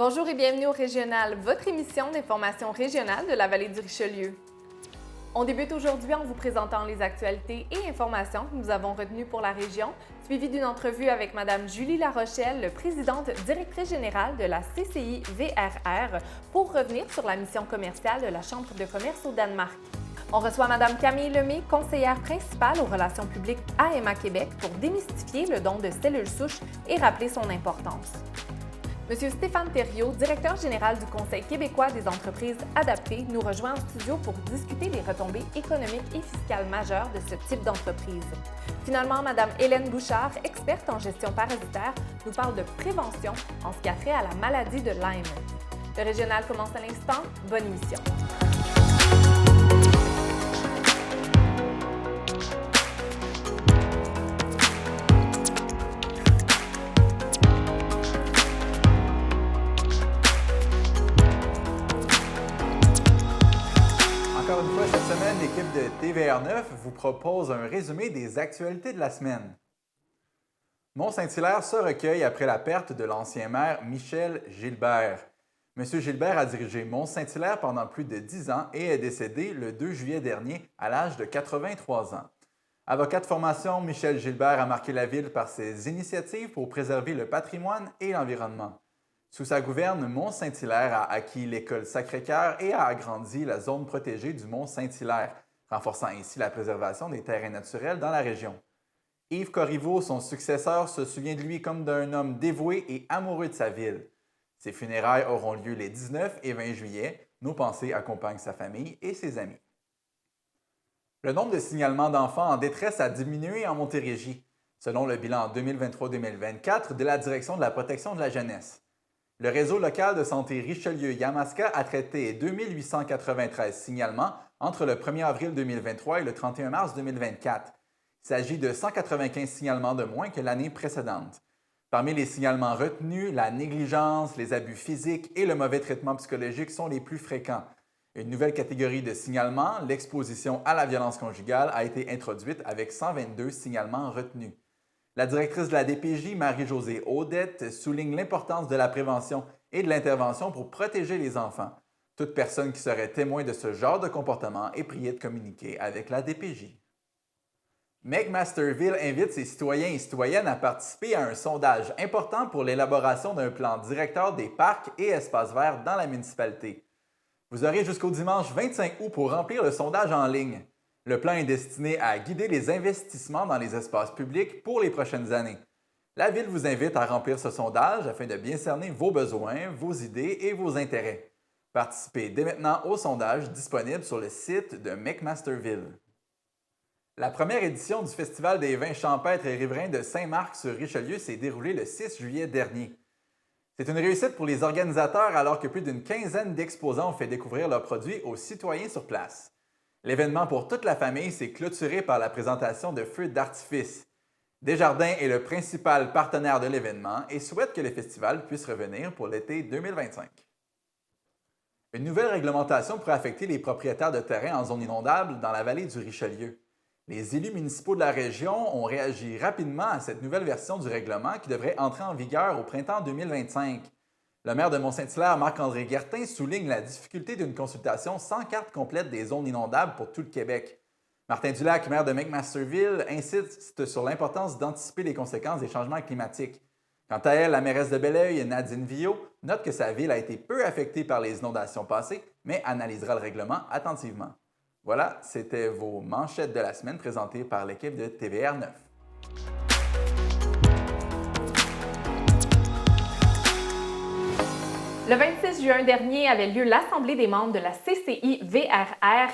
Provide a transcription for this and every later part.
Bonjour et bienvenue au Régional, votre émission d'information régionale de la vallée du Richelieu. On débute aujourd'hui en vous présentant les actualités et informations que nous avons retenues pour la région, suivies d'une entrevue avec Mme Julie Larochelle, présidente directrice générale de la CCI VRR, pour revenir sur la mission commerciale de la Chambre de commerce au Danemark. On reçoit Mme Camille Lemay, conseillère principale aux relations publiques à Emma Québec, pour démystifier le don de cellules souches et rappeler son importance. M. Stéphane Thériault, directeur général du Conseil québécois des entreprises adaptées, nous rejoint en studio pour discuter des retombées économiques et fiscales majeures de ce type d'entreprise. Finalement, Mme Hélène Bouchard, experte en gestion parasitaire, nous parle de prévention en ce qui a trait à la maladie de Lyme. Le Régional commence à l'instant. Bonne émission. Encore une fois, cette semaine, l'équipe de TVR9 vous propose un résumé des actualités de la semaine. Mont-Saint-Hilaire se recueille après la perte de l'ancien maire Michel Gilbert. M. Gilbert a dirigé Mont-Saint-Hilaire pendant plus de 10 ans et est décédé le 2 juillet dernier à l'âge de 83 ans. Avocat de formation, Michel Gilbert a marqué la ville par ses initiatives pour préserver le patrimoine et l'environnement. Sous sa gouverne, Mont-Saint-Hilaire a acquis l'école Sacré-Cœur et a agrandi la zone protégée du Mont-Saint-Hilaire, renforçant ainsi la préservation des terrains naturels dans la région. Yves Corriveau, son successeur, se souvient de lui comme d'un homme dévoué et amoureux de sa ville. Ses funérailles auront lieu les 19 et 20 juillet. Nos pensées accompagnent sa famille et ses amis. Le nombre de signalements d'enfants en détresse a diminué en Montérégie, selon le bilan 2023-2024 de la Direction de la protection de la jeunesse. Le réseau local de santé Richelieu-Yamaska a traité 2893 signalements entre le 1er avril 2023 et le 31 mars 2024. Il s'agit de 195 signalements de moins que l'année précédente. Parmi les signalements retenus, la négligence, les abus physiques et le mauvais traitement psychologique sont les plus fréquents. Une nouvelle catégorie de signalements, l'exposition à la violence conjugale, a été introduite avec 122 signalements retenus. La directrice de la DPJ, Marie-Josée Audette, souligne l'importance de la prévention et de l'intervention pour protéger les enfants. Toute personne qui serait témoin de ce genre de comportement est priée de communiquer avec la DPJ. McMasterville invite ses citoyens et citoyennes à participer à un sondage important pour l'élaboration d'un plan directeur des parcs et espaces verts dans la municipalité. Vous aurez jusqu'au dimanche 25 août pour remplir le sondage en ligne. Le plan est destiné à guider les investissements dans les espaces publics pour les prochaines années. La Ville vous invite à remplir ce sondage afin de bien cerner vos besoins, vos idées et vos intérêts. Participez dès maintenant au sondage disponible sur le site de McMasterville. La première édition du Festival des vins champêtres et riverains de Saint-Marc-sur-Richelieu s'est déroulée le 6 juillet dernier. C'est une réussite pour les organisateurs alors que plus d'une quinzaine d'exposants ont fait découvrir leurs produits aux citoyens sur place. L'événement pour toute la famille s'est clôturé par la présentation de feux d'artifice. Desjardins est le principal partenaire de l'événement et souhaite que le festival puisse revenir pour l'été 2025. Une nouvelle réglementation pourrait affecter les propriétaires de terrains en zone inondable dans la vallée du Richelieu. Les élus municipaux de la région ont réagi rapidement à cette nouvelle version du règlement qui devrait entrer en vigueur au printemps 2025. Le maire de Mont-Saint-Hilaire, Marc-André Guertin, souligne la difficulté d'une consultation sans carte complète des zones inondables pour tout le Québec. Martin Dulac, maire de McMasterville, insiste sur l'importance d'anticiper les conséquences des changements climatiques. Quant à elle, la mairesse de Belleuil, Nadine Villot, note que sa ville a été peu affectée par les inondations passées, mais analysera le règlement attentivement. Voilà, c'était vos manchettes de la semaine présentées par l'équipe de TVR9. Le 26 juin dernier avait lieu l'Assemblée des membres de la CCI VRR.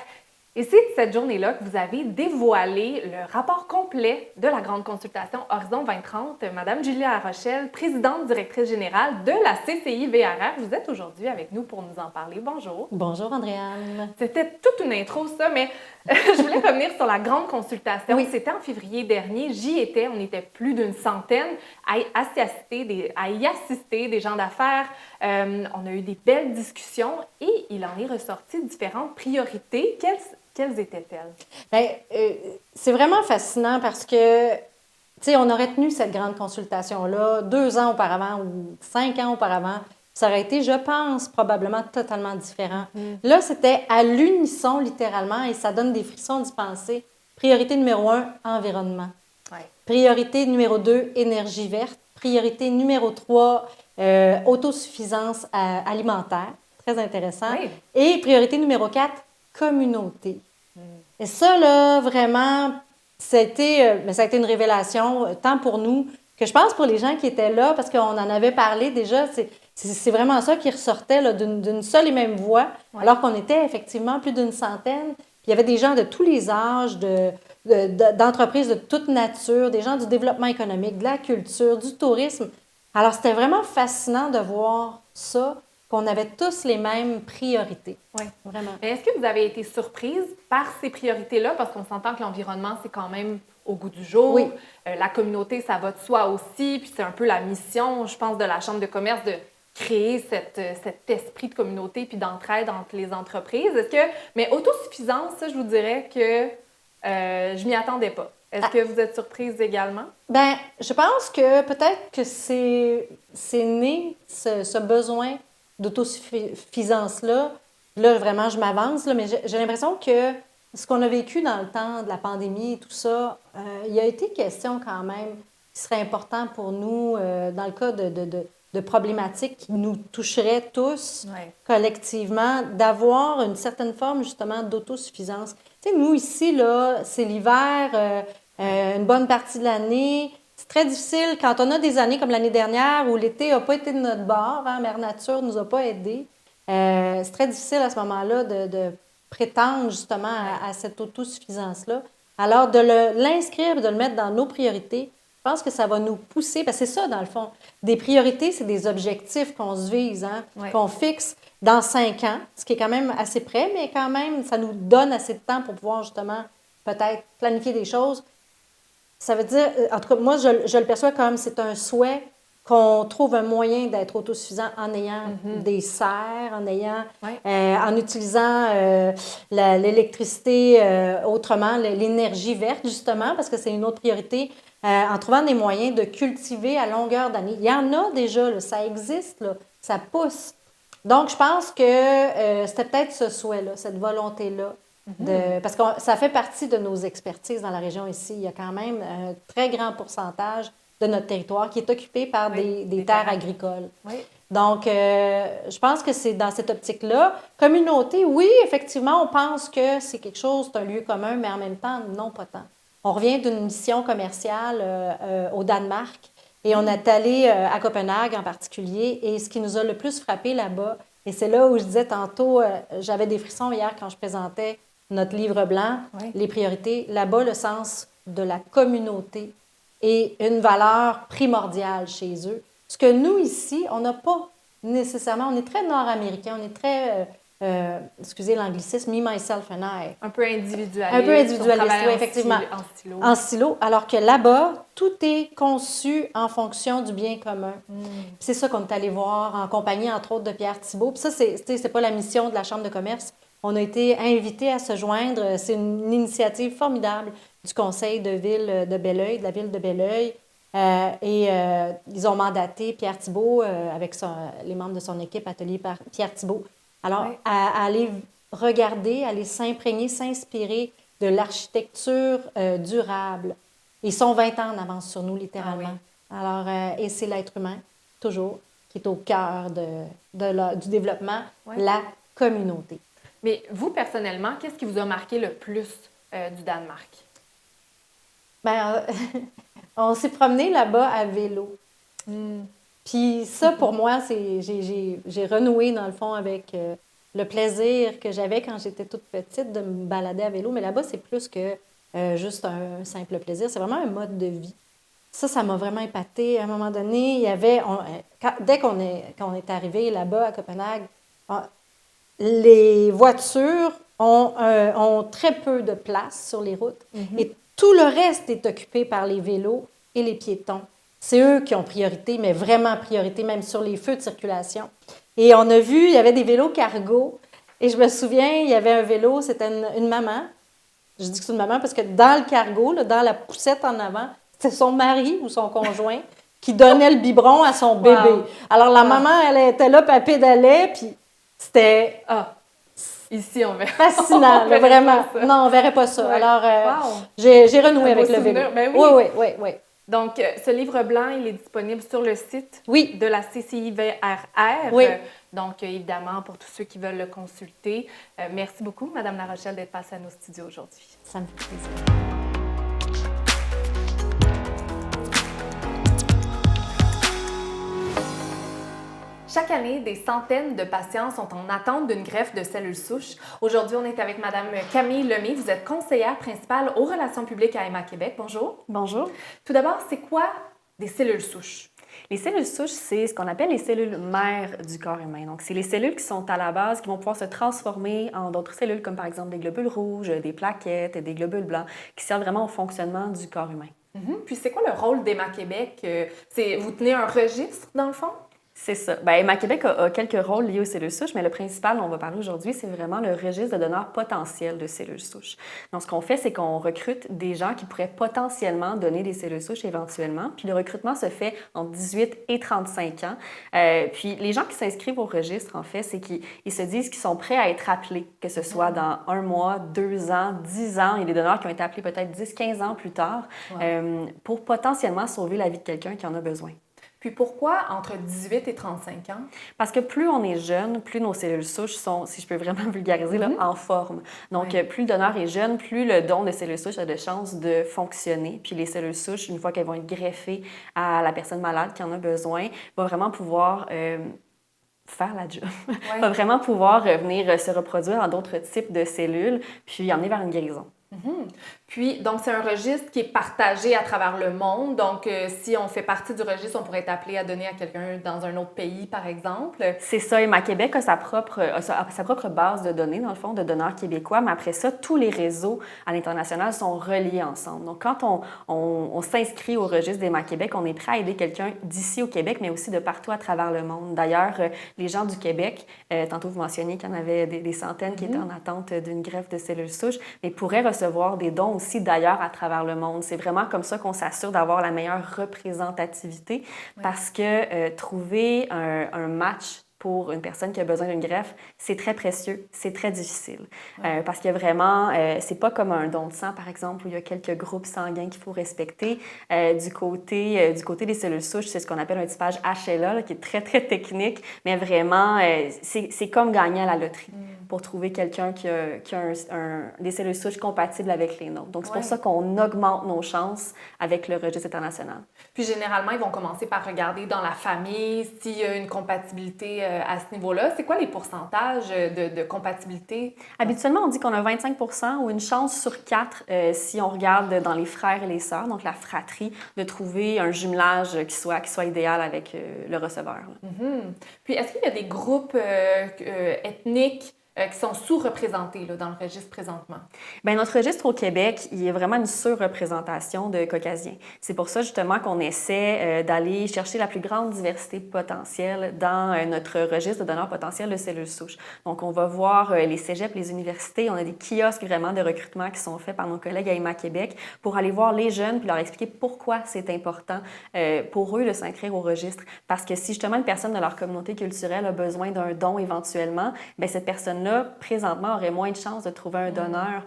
Et c'est cette journée-là que vous avez dévoilé le rapport complet de la grande consultation Horizon 2030. Madame Julie Larochelle, présidente directrice générale de la CCI VRR, vous êtes aujourd'hui avec nous pour nous en parler. Bonjour. Bonjour, Andréane. C'était toute une intro, ça, mais je voulais revenir sur la grande consultation. Oui. C'était en février dernier. J'y étais. On était plus d'une centaine à y assister, des gens d'affaires. On a eu des belles discussions et il en est ressorti différentes priorités. Quelles étaient-elles? Bien, c'est vraiment fascinant parce que, tu sais, on aurait tenu cette grande consultation-là 2 ans auparavant ou 5 ans auparavant. ça aurait été, je pense, probablement totalement différent. Là, c'était à l'unisson, littéralement, et ça donne des frissons d'y penser. Priorité numéro 1, environnement. Ouais. Priorité numéro 2, énergie verte. Priorité numéro 3, autosuffisance alimentaire. Très intéressant. Oui. Et priorité numéro 4, communauté. Et ça, là, vraiment, ça a été une révélation, tant pour nous que je pense pour les gens qui étaient là, parce qu'on en avait parlé déjà, c'est vraiment ça qui ressortait là, d'une seule et même voix, alors qu'on était effectivement plus d'une centaine. Puis il y avait des gens de tous les âges, d'entreprises de toute nature, des gens du développement économique, de la culture, du tourisme. Alors, c'était vraiment fascinant de voir ça, qu'on avait tous les mêmes priorités. Oui. Vraiment. Mais est-ce que vous avez été surprise par ces priorités-là? Parce qu'on s'entend que l'environnement, c'est quand même au goût du jour. Oui. La communauté, ça va de soi aussi. Puis c'est un peu la mission, je pense, de la Chambre de commerce de créer cet esprit de communauté puis d'entraide entre les entreprises. Mais autosuffisance, ça, je vous dirais que je m'y attendais pas. Est-ce que vous êtes surprise également? Bien, je pense que peut-être que c'est né, ce besoin d'autosuffisance-là. Là, vraiment, je m'avance, là, mais j'ai l'impression que ce qu'on a vécu dans le temps de la pandémie et tout ça, il y a été question quand même qui serait important pour nous, dans le cas de problématiques qui nous toucheraient tous collectivement, d'avoir une certaine forme justement d'autosuffisance. Tu sais, nous ici, là, c'est l'hiver, une bonne partie de l'année. C'est très difficile quand on a des années comme l'année dernière où l'été n'a pas été de notre bord, hein, Mère Nature ne nous a pas aidés. C'est très difficile à ce moment-là de prétendre justement à cette autosuffisance-là. Alors, de l'inscrire et de le mettre dans nos priorités, je pense que ça va nous pousser, parce que c'est ça, dans le fond. Des priorités, c'est des objectifs qu'on se vise, hein, qu'on fixe dans 5 ans, ce qui est quand même assez près, mais quand même, ça nous donne assez de temps pour pouvoir justement peut-être planifier des choses. Ça veut dire, en tout cas, moi, je le perçois comme c'est un souhait qu'on trouve un moyen d'être autosuffisant en ayant des serres, en utilisant l'électricité autrement, l'énergie verte, justement, parce que c'est une autre priorité, en trouvant des moyens de cultiver à longueur d'année. Il y en a déjà, là, ça existe, là, ça pousse. Donc, je pense que c'était peut-être ce souhait-là, cette volonté-là. Parce que ça fait partie de nos expertises dans la région ici. Il y a quand même un très grand pourcentage de notre territoire qui est occupé par des terres agricoles. Oui. Donc, je pense que c'est dans cette optique-là. Communauté, oui, effectivement, on pense que c'est quelque chose, c'est un lieu commun, mais en même temps, non, pas tant. On revient d'une mission commerciale au Danemark et on est allé à Copenhague en particulier. Et ce qui nous a le plus frappé là-bas, et c'est là où je disais tantôt, j'avais des frissons hier quand je présentais notre livre blanc, les priorités. Là-bas, le sens de la communauté est une valeur primordiale chez eux. Ce que nous, ici, on n'a pas nécessairement. On est très nord-américain, on est très, excusez l'anglicisme, me, myself and I. Un peu individualiste. Un peu individualiste, oui, effectivement. En silo. Alors que là-bas, tout est conçu en fonction du bien commun. C'est ça qu'on est allé voir en compagnie, entre autres, de Pierre Thibault. Puis ça, c'est pas la mission de la Chambre de commerce. On a été invités à se joindre. C'est une initiative formidable du Conseil de ville de Belleuil, de la ville de Belleuil. Ils ont mandaté Pierre Thibault avec les membres de son équipe Atelier par Pierre Thibault. Alors, à aller regarder, aller s'imprégner, s'inspirer de l'architecture durable. Ils sont 20 ans en avance sur nous, littéralement. Alors, et c'est l'être humain, toujours, qui est au cœur du développement, la communauté. Mais vous, personnellement, qu'est-ce qui vous a marqué le plus du Danemark? Bien, on s'est promené là-bas à vélo. Puis ça, pour moi, j'ai renoué, dans le fond, avec le plaisir que j'avais quand j'étais toute petite de me balader à vélo. Mais là-bas, c'est plus que juste un simple plaisir. C'est vraiment un mode de vie. Ça m'a vraiment épatée. À un moment donné, il y avait... dès qu'on est arrivé là-bas à Copenhague, les voitures ont très peu de place sur les routes. Et tout le reste est occupé par les vélos et les piétons. C'est eux qui ont priorité, mais vraiment priorité, même sur les feux de circulation. Et on a vu, il y avait des vélos cargo. Et je me souviens, il y avait un vélo, c'était une maman. Je dis que c'est une maman parce que dans le cargo, là, dans la poussette en avant, c'était son mari ou son conjoint qui donnait le biberon à son bébé. Alors, la maman, elle était là, puis elle pédalait, puis c'était Ici, on verrait. fascinant, On verrait vraiment. pas ça. Non, on verrait pas ça. Ouais. Alors, Wow. j'ai renoué Un avec beau le vélo. souvenir. Ben oui. Oui. Donc, ce livre blanc, il est disponible sur le site Oui. de la CCIVRR. Oui. Donc, évidemment, pour tous ceux qui veulent le consulter. Merci beaucoup, Madame La Rochelle, d'être passée à nos studios aujourd'hui. Ça me fait plaisir. Chaque année, des centaines de patients sont en attente d'une greffe de cellules souches. Aujourd'hui, on est avec Madame Camille Lemay. Vous êtes conseillère principale aux relations publiques à Emma Québec. Bonjour. Bonjour. Tout d'abord, c'est quoi des cellules souches? Les cellules souches, c'est ce qu'on appelle les cellules mères du corps humain. Donc, c'est les cellules qui sont à la base, qui vont pouvoir se transformer en d'autres cellules, comme par exemple des globules rouges, des plaquettes, des globules blancs, qui servent vraiment au fonctionnement du corps humain. Puis, c'est quoi le rôle d'Emma Québec? Vous tenez un registre, dans le fond? C'est ça. Bien, Emma Québec a quelques rôles liés aux cellules souches, mais le principal dont on va parler aujourd'hui, c'est vraiment le registre de donneurs potentiels de cellules souches. Donc, ce qu'on fait, c'est qu'on recrute des gens qui pourraient potentiellement donner des cellules souches éventuellement. Puis, le recrutement se fait entre 18 et 35 ans. Puis, les gens qui s'inscrivent au registre, en fait, c'est qu'ils se disent qu'ils sont prêts à être appelés, que ce soit dans 1 mois, 2 ans, 10 ans. Il y a des donneurs qui ont été appelés peut-être 10, 15 ans plus tard pour potentiellement sauver la vie de quelqu'un qui en a besoin. Puis pourquoi entre 18 et 35 ans? Parce que plus on est jeune, plus nos cellules souches sont, si je peux vraiment vulgariser, là, en forme. Donc, plus le donneur est jeune, plus le don de cellules souches a de chances de fonctionner. Puis les cellules souches, une fois qu'elles vont être greffées à la personne malade qui en a besoin, vont vraiment pouvoir faire la job. Va vraiment pouvoir venir se reproduire dans d'autres types de cellules, puis emmener vers une guérison. Puis, donc, c'est un registre qui est partagé à travers le monde. Donc, si on fait partie du registre, on pourrait être appelé à donner à quelqu'un dans un autre pays, par exemple. C'est ça. Emma Québec a sa propre base de données, dans le fond, de donneurs québécois. Mais après ça, tous les réseaux à l'international sont reliés ensemble. Donc, quand on s'inscrit au registre d'Emma Québec, on est prêt à aider quelqu'un d'ici au Québec, mais aussi de partout à travers le monde. D'ailleurs, les gens du Québec, tantôt vous mentionniez qu'il y en avait des centaines qui étaient en attente d'une greffe de cellules souches, mais pourraient recevoir des dons aussi d'ailleurs à travers le monde. C'est vraiment comme ça qu'on s'assure d'avoir la meilleure représentativité parce que trouver un match pour une personne qui a besoin d'une greffe, c'est très précieux, c'est très difficile. Parce que vraiment, c'est pas comme un don de sang, par exemple, où il y a quelques groupes sanguins qu'il faut respecter. Du côté des cellules souches, c'est ce qu'on appelle un typage HLA, là, qui est très, très technique, mais vraiment, c'est comme gagner à la loterie pour trouver quelqu'un qui a des cellules souches compatibles avec les nôtres. Donc, c'est pour ça qu'on augmente nos chances avec le registre international. Puis, généralement, ils vont commencer par regarder dans la famille s'il y a une compatibilité à ce niveau-là. C'est quoi les pourcentages de compatibilité? Habituellement, on dit qu'on a 25 % ou une chance sur 4 si on regarde dans les frères et les sœurs, donc la fratrie, de trouver un jumelage qui soit idéal avec le receveur. Puis, est-ce qu'il y a des groupes ethniques qui sont sous-représentés là, dans le registre présentement? Bien, notre registre au Québec, il y a vraiment une surreprésentation de Caucasiens. C'est pour ça, justement, qu'on essaie d'aller chercher la plus grande diversité potentielle dans notre registre de donneurs potentiels de cellules souches. Donc, on va voir les cégeps, les universités. On a des kiosques vraiment de recrutement qui sont faits par nos collègues à Emma Québec pour aller voir les jeunes puis leur expliquer pourquoi c'est important pour eux de s'inscrire au registre. Parce que si, justement, une personne de leur communauté culturelle a besoin d'un don éventuellement, bien, cette personne-là, présentement, aurait moins de chances de trouver un donneur,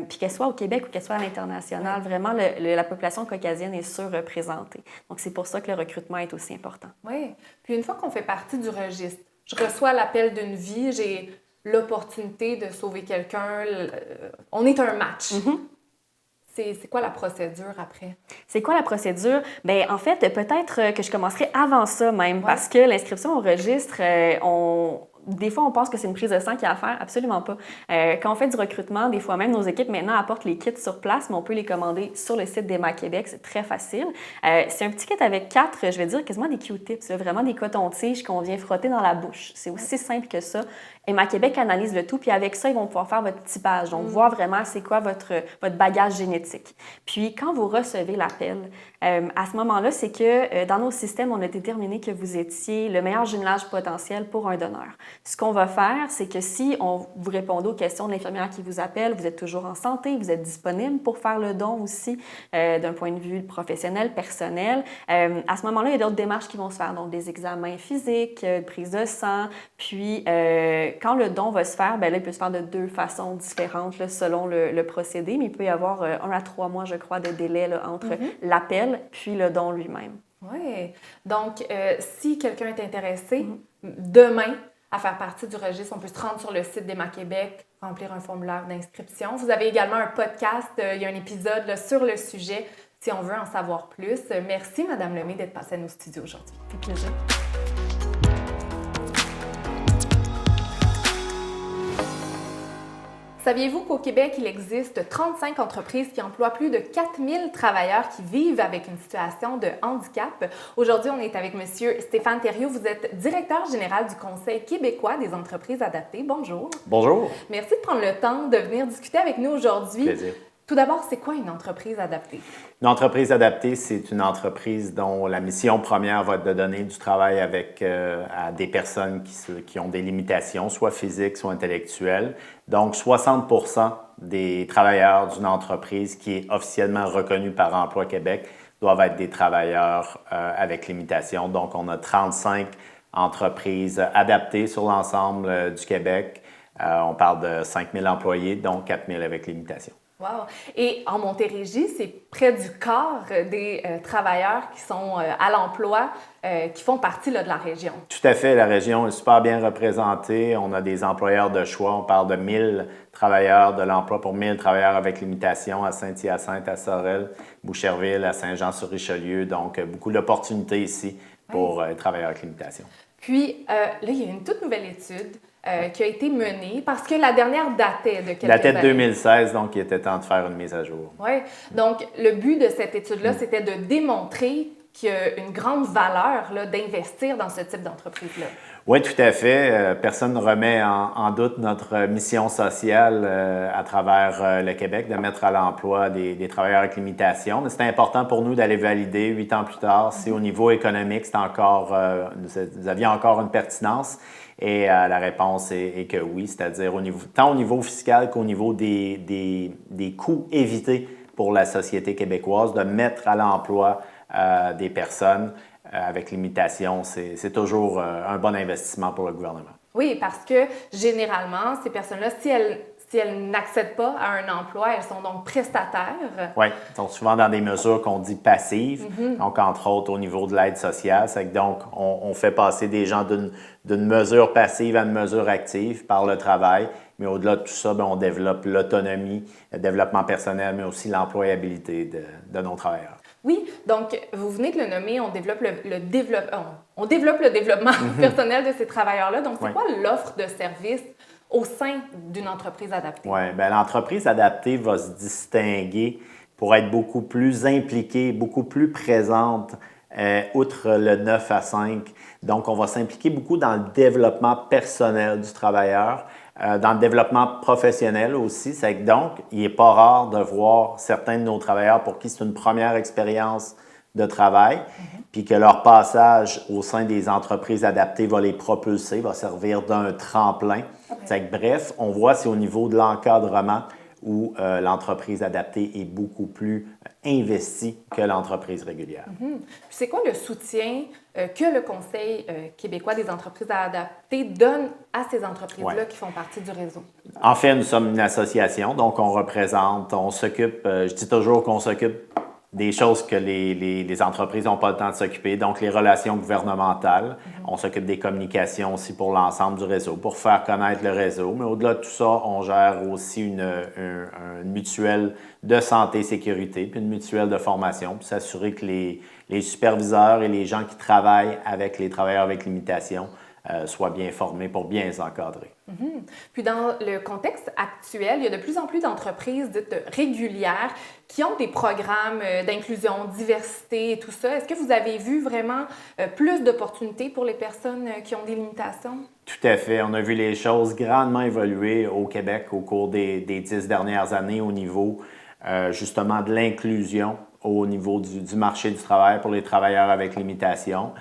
puis qu'elle soit au Québec ou qu'elle soit à l'international. Vraiment, la population caucasienne est surreprésentée. Donc, c'est pour ça que le recrutement est aussi important. Oui. Puis, une fois qu'on fait partie du registre, je reçois l'appel d'une vie, j'ai l'opportunité de sauver quelqu'un, on est un match. C'est quoi la procédure après? C'est quoi la procédure? Bien, en fait, peut-être que je commencerai avant ça même, parce que l'inscription au registre, des fois, on pense que c'est une prise de sang qu'il y a à faire. Absolument pas. Quand on fait du recrutement, des fois même, nos équipes maintenant apportent les kits sur place, mais on peut les commander sur le site d'Emma Québec. C'est très facile. C'est un petit kit avec 4, je vais dire, quasiment des Q-tips. Vraiment des cotons-tiges qu'on vient frotter dans la bouche. C'est aussi simple que ça. Emma Québec analyse le tout, puis avec ça, ils vont pouvoir faire votre typage. Donc, voir vraiment c'est quoi votre bagage génétique. Puis, quand vous recevez l'appel, à ce moment-là, c'est que dans nos systèmes, on a déterminé que vous étiez le meilleur jumelage potentiel pour un donneur. Ce qu'on va faire, c'est que si vous répondez aux questions de l'infirmière qui vous appelle, vous êtes toujours en santé, vous êtes disponible pour faire le don aussi d'un point de vue professionnel, personnel, à ce moment-là, il y a d'autres démarches qui vont se faire, donc des examens physiques, prise de sang, puis quand le don va se faire, bien là, il peut se faire de 2 façons différentes là, selon le procédé, mais il peut y avoir 1 à 3 mois, je crois, de délai là, entre l'appel puis le don lui-même. Oui. Donc, si quelqu'un est intéressé, demain, à faire partie du registre, on peut se rendre sur le site d'Emma Québec, remplir un formulaire d'inscription. Vous avez également un podcast, il y a un épisode là, sur le sujet, si on veut en savoir plus. Merci, Madame Lemay, d'être passée à nos studios aujourd'hui. Ça fait plaisir. Saviez-vous qu'au Québec, il existe 35 entreprises qui emploient plus de 4000 travailleurs qui vivent avec une situation de handicap? Aujourd'hui, on est avec M. Stéphane Thériault. Vous êtes directeur général du Conseil québécois des entreprises adaptées. Bonjour. Bonjour. Merci de prendre le temps de venir discuter avec nous aujourd'hui. Plaisir. Tout d'abord, c'est quoi une entreprise adaptée? Une entreprise adaptée, c'est une entreprise dont la mission première va être de donner du travail à des personnes qui ont des limitations, soit physiques, soit intellectuelles. Donc, 60% des travailleurs d'une entreprise qui est officiellement reconnue par Emploi Québec doivent être des travailleurs avec limitation. Donc, on a 35 entreprises adaptées sur l'ensemble du Québec. On parle de 5000 employés, dont 4000 avec limitation. Wow! Et en Montérégie, c'est près du quart des travailleurs qui sont à l'emploi, qui font partie là, de la région. Tout à fait. La région est super bien représentée. On a des employeurs de choix. On parle de 1000 travailleurs de l'emploi pour 1000 travailleurs avec limitation à Saint-Hyacinthe, à Sorel, Boucherville, à Saint-Jean-sur-Richelieu. Donc, beaucoup d'opportunités ici pour les travailleurs avec limitation. Puis, là, il y a une toute nouvelle étude qui a été menée parce que la dernière datait de quelques Datait de années. 2016, donc il était temps de faire une mise à jour. Oui. Donc, le but de cette étude-là, c'était de démontrer qu'il y a une grande valeur là, d'investir dans ce type d'entreprise-là. Oui, tout à fait. Personne ne remet en doute notre mission sociale à travers le Québec, de mettre à l'emploi des travailleurs avec limitation. Mais c'est important pour nous d'aller valider 8 ans plus tard si au niveau économique, nous avions encore une pertinence. Et la réponse est que oui, c'est-à-dire tant au niveau fiscal qu'au niveau des coûts évités pour la société québécoise, de mettre à l'emploi des personnes avec limitation, c'est toujours un bon investissement pour le gouvernement. Oui, parce que généralement, ces personnes-là, si elles n'accèdent pas à un emploi, elles sont donc prestataires. Oui, elles sont souvent dans des mesures qu'on dit passives, donc entre autres au niveau de l'aide sociale. C'est que donc, on fait passer des gens d'une mesure passive à une mesure active par le travail, mais au-delà de tout ça, bien, on développe l'autonomie, le développement personnel, mais aussi l'employabilité de nos travailleurs. Oui, donc vous venez de le nommer, on développe le développement personnel de ces travailleurs-là. Donc, c'est quoi l'offre de service au sein d'une entreprise adaptée? Oui, bien, l'entreprise adaptée va se distinguer pour être beaucoup plus impliquée, beaucoup plus présente, outre le 9 à 5. Donc, on va s'impliquer beaucoup dans le développement personnel du travailleur, dans le développement professionnel aussi. C'est que donc, il n'est pas rare de voir certains de nos travailleurs pour qui c'est une première expérience de travail, puis que leur passage au sein des entreprises adaptées va les propulser, va servir d'un tremplin. C'est que, bref, on voit c'est au niveau de l'encadrement où l'entreprise adaptée est beaucoup plus investie que l'entreprise régulière. C'est quoi le soutien que le Conseil québécois des entreprises adaptées donne à ces entreprises-là qui font partie du réseau? En fait, nous sommes une association, donc on s'occupe, je dis toujours qu'on s'occupe des choses que les entreprises n'ont pas le temps de s'occuper, donc les relations gouvernementales. On s'occupe des communications aussi pour l'ensemble du réseau, pour faire connaître le réseau. Mais au-delà de tout ça, on gère aussi une mutuelle de santé et sécurité, puis une mutuelle de formation, pour s'assurer que les superviseurs et les gens qui travaillent avec les travailleurs avec limitation soient bien formés pour bien les encadrer. Puis dans le contexte actuel, il y a de plus en plus d'entreprises dites régulières qui ont des programmes d'inclusion, diversité et tout ça. Est-ce que vous avez vu vraiment plus d'opportunités pour les personnes qui ont des limitations? Tout à fait. On a vu les choses grandement évoluer au Québec au cours des 10 dernières années au niveau justement de l'inclusion au niveau du marché du travail pour les travailleurs avec limitation.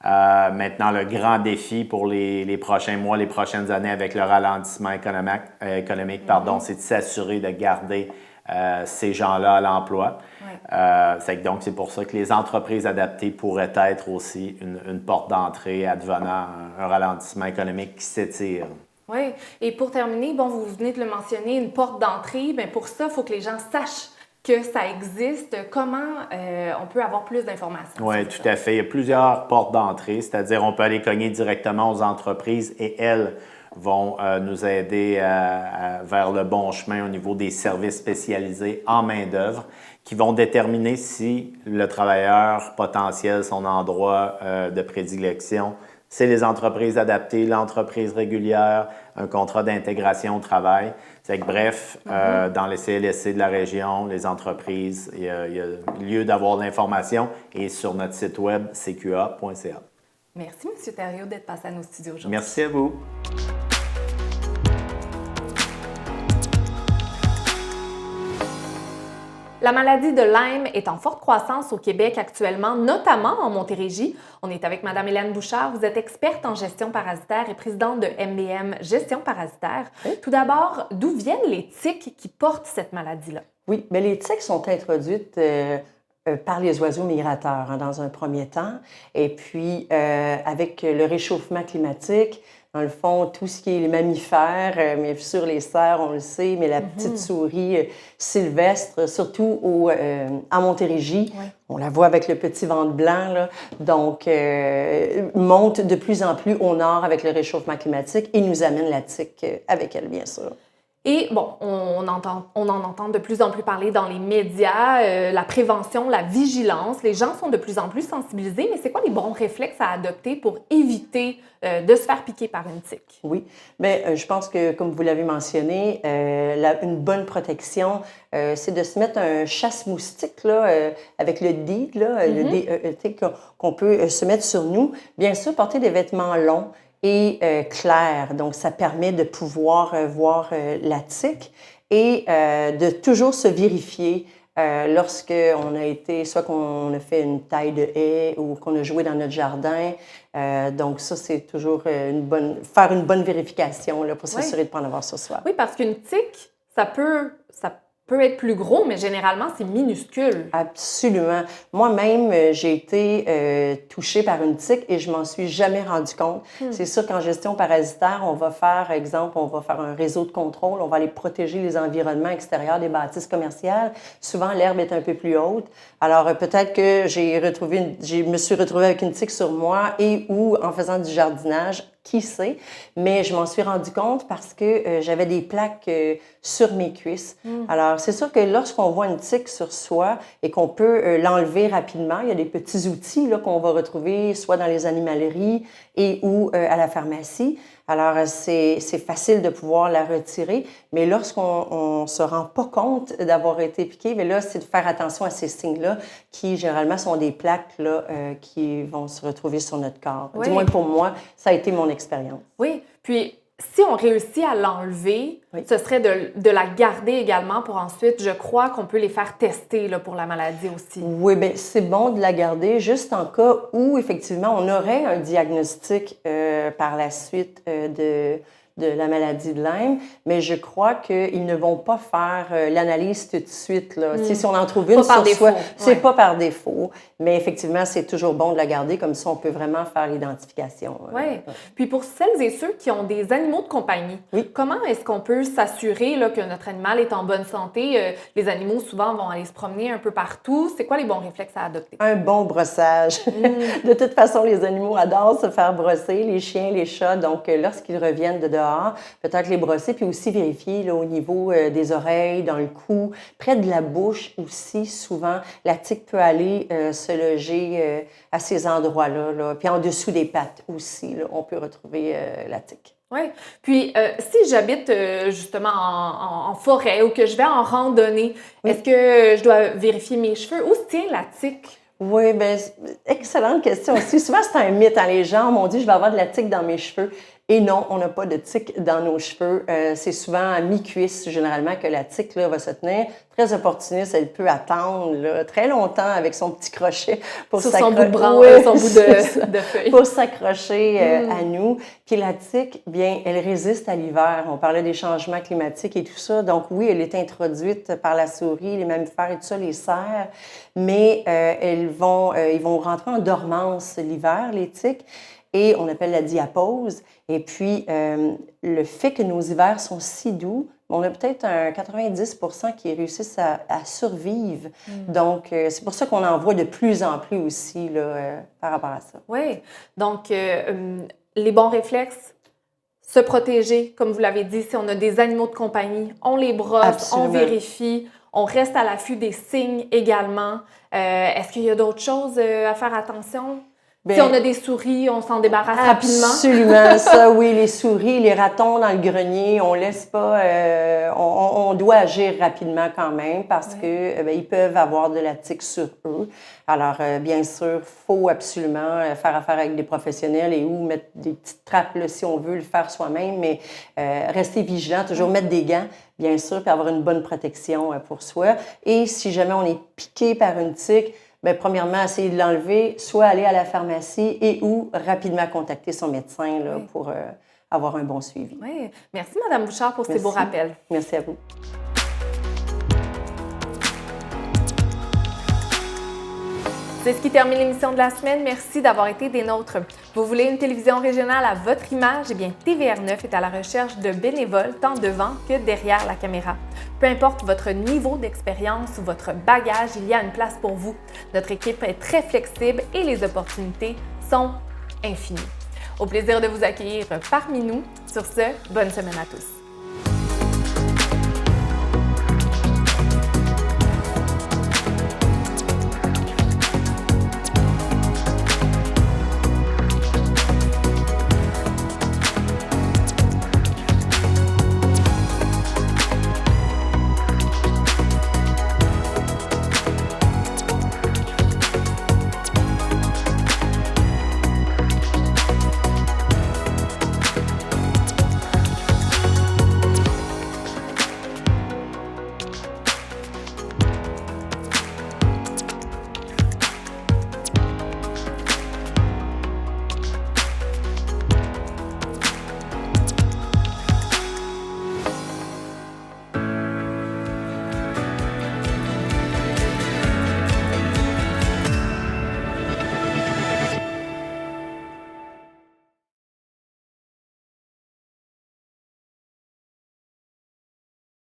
Maintenant, le grand défi pour les prochains mois, les prochaines années avec le ralentissement économique, c'est de s'assurer de garder ces gens-là à l'emploi. Donc, c'est pour ça que les entreprises adaptées pourraient être aussi une porte d'entrée advenant un ralentissement économique qui s'étire. Oui. Et pour terminer, vous venez de le mentionner, une porte d'entrée. Bien, pour ça, il faut que les gens sachent que ça existe. Comment on peut avoir plus d'informations? Oui, tout à fait. Il y a plusieurs portes d'entrée, c'est-à-dire on peut aller cogner directement aux entreprises et elles vont nous aider vers le bon chemin au niveau des services spécialisés en main-d'œuvre qui vont déterminer si le travailleur potentiel, son endroit de prédilection, c'est les entreprises adaptées, l'entreprise régulière, un contrat d'intégration au travail. Bref, dans les CLSC de la région, les entreprises, il y a lieu d'avoir de l'information et sur notre site web cqa.ca. Merci, M. Thériault, d'être passé à nos studios aujourd'hui. Merci à vous. La maladie de Lyme est en forte croissance au Québec actuellement, notamment en Montérégie. On est avec Mme Hélène Bouchard. Vous êtes experte en gestion parasitaire et présidente de MBM Gestion parasitaire. Oui. Tout d'abord, d'où viennent les tiques qui portent cette maladie-là? Oui, bien, les tiques sont introduites par les oiseaux migrateurs dans un premier temps. Et puis, avec le réchauffement climatique, dans le fond, tout ce qui est les mammifères, bien sûr les cerfs, on le sait, mais la petite souris sylvestre, surtout en Montérégie, on la voit avec le petit ventre blanc, là, donc monte de plus en plus au nord avec le réchauffement climatique et nous amène la tique avec elle, bien sûr. Et on en entend de plus en plus parler dans les médias, la prévention, la vigilance. Les gens sont de plus en plus sensibilisés, mais c'est quoi les bons réflexes à adopter pour éviter de se faire piquer par une tique? Oui, bien, je pense que, comme vous l'avez mentionné, une bonne protection, c'est de se mettre un chasse-moustique là, avec le DEET, là, le DEET, qu'on peut se mettre sur nous. Bien sûr, porter des vêtements longs et clair. Donc, ça permet de pouvoir voir la tique et de toujours se vérifier lorsqu'on a été, soit qu'on a fait une taille de haie ou qu'on a joué dans notre jardin. Donc, ça, c'est toujours faire une bonne vérification là, pour s'assurer de ne pas en avoir sur soi. Oui, parce qu'une tique, ça peut être plus gros, mais généralement, c'est minuscule. Absolument. Moi-même, j'ai été touchée par une tique et je m'en suis jamais rendu compte. C'est sûr qu'en gestion parasitaire, on va faire un réseau de contrôle, on va aller protéger les environnements extérieurs des bâtisses commerciales. Souvent, l'herbe est un peu plus haute. Alors, peut-être que je me suis retrouvée avec une tique sur moi et ou en faisant du jardinage, qui sait, mais je m'en suis rendu compte parce que j'avais des plaques sur mes cuisses. Alors, c'est sûr que lorsqu'on voit une tique sur soi et qu'on peut l'enlever rapidement, il y a des petits outils là, qu'on va retrouver soit dans les animaleries et ou à la pharmacie. Alors, c'est facile de pouvoir la retirer, mais lorsqu'on ne se rend pas compte d'avoir été piqué, bien là, c'est de faire attention à ces signes-là qui, généralement, sont des plaques là, qui vont se retrouver sur notre corps. Oui. Du moins, pour moi, ça a été mon expérience. Oui, puis si on réussit à l'enlever, ce serait de la garder également pour ensuite, je crois qu'on peut les faire tester là, pour la maladie aussi. Oui, bien, c'est bon de la garder juste en cas où, effectivement, on aurait un diagnostic par la suite de la maladie de Lyme, mais je crois qu'ils ne vont pas faire l'analyse tout de suite. Là. Si on en trouve une sur soi, c'est pas par défaut, mais effectivement, c'est toujours bon de la garder, comme ça on peut vraiment faire l'identification. Oui. Puis pour celles et ceux qui ont des animaux de compagnie, comment est-ce qu'on peut s'assurer là, que notre animal est en bonne santé? Les animaux, souvent, vont aller se promener un peu partout. C'est quoi les bons réflexes à adopter? Un bon brossage. De toute façon, les animaux adorent se faire brosser, les chiens, les chats, donc lorsqu'ils reviennent de dehors, peut-être les brosser, puis aussi vérifier là, au niveau des oreilles, dans le cou, près de la bouche aussi, souvent, la tique peut aller se loger à ces endroits-là, là. Puis en dessous des pattes aussi, là, on peut retrouver la tique. Oui. Puis, si j'habite justement en forêt ou que je vais en randonnée, est-ce que je dois vérifier mes cheveux? Où se tient la tique? Oui, bien, excellente question aussi. Souvent, c'est un mythe. Hein? Les gens m'ont dit, je vais avoir de la tique dans mes cheveux. Et non, on n'a pas de tique dans nos cheveux. C'est souvent à mi-cuisse, généralement, que la tique là, va se tenir. Très opportuniste, elle peut attendre là, très longtemps avec son petit crochet pour sur son bout de s'accrocher. son bout de feuille. Pour s'accrocher à nous. Puis la tique, bien, elle résiste à l'hiver. On parlait des changements climatiques et tout ça. Donc oui, elle est introduite par la souris, les mammifères et tout ça, les cerfs. Mais ils vont rentrer en dormance l'hiver, les tiques. Et on appelle la diapause. Et puis, le fait que nos hivers sont si doux, on a peut-être un 90 % qui réussissent à survivre. Donc, c'est pour ça qu'on en voit de plus en plus aussi là, par rapport à ça. Oui. Donc, les bons réflexes, se protéger, comme vous l'avez dit, si on a des animaux de compagnie, on les brosse, Absolument. on vérifie, on reste à l'affût des signes également. Est-ce qu'il y a d'autres choses à faire attention? Bien, si on a des souris, on s'en débarrasse rapidement. Absolument, ça, oui, les souris, les ratons dans le grenier, on laisse pas, on doit agir rapidement quand même parce que ils peuvent avoir de la tique sur eux. Alors, bien sûr, faut absolument faire affaire avec des professionnels et ou mettre des petites trappes là, si on veut le faire soi-même, mais rester vigilant, toujours mettre des gants, bien sûr, puis avoir une bonne protection pour soi. Et si jamais on est piqué par une tique, bien, premièrement, essayer de l'enlever, soit aller à la pharmacie et ou rapidement contacter son médecin là, pour avoir un bon suivi. Oui. Merci, Mme Bouchard, pour ces Merci. beaux rappels. Merci à vous. C'est ce qui termine l'émission de la semaine. Merci d'avoir été des nôtres. Vous voulez une télévision régionale à votre image? Eh bien, TVR9 est à la recherche de bénévoles tant devant que derrière la caméra. Peu importe votre niveau d'expérience ou votre bagage, il y a une place pour vous. Notre équipe est très flexible et les opportunités sont infinies. Au plaisir de vous accueillir parmi nous. Sur ce, bonne semaine à tous.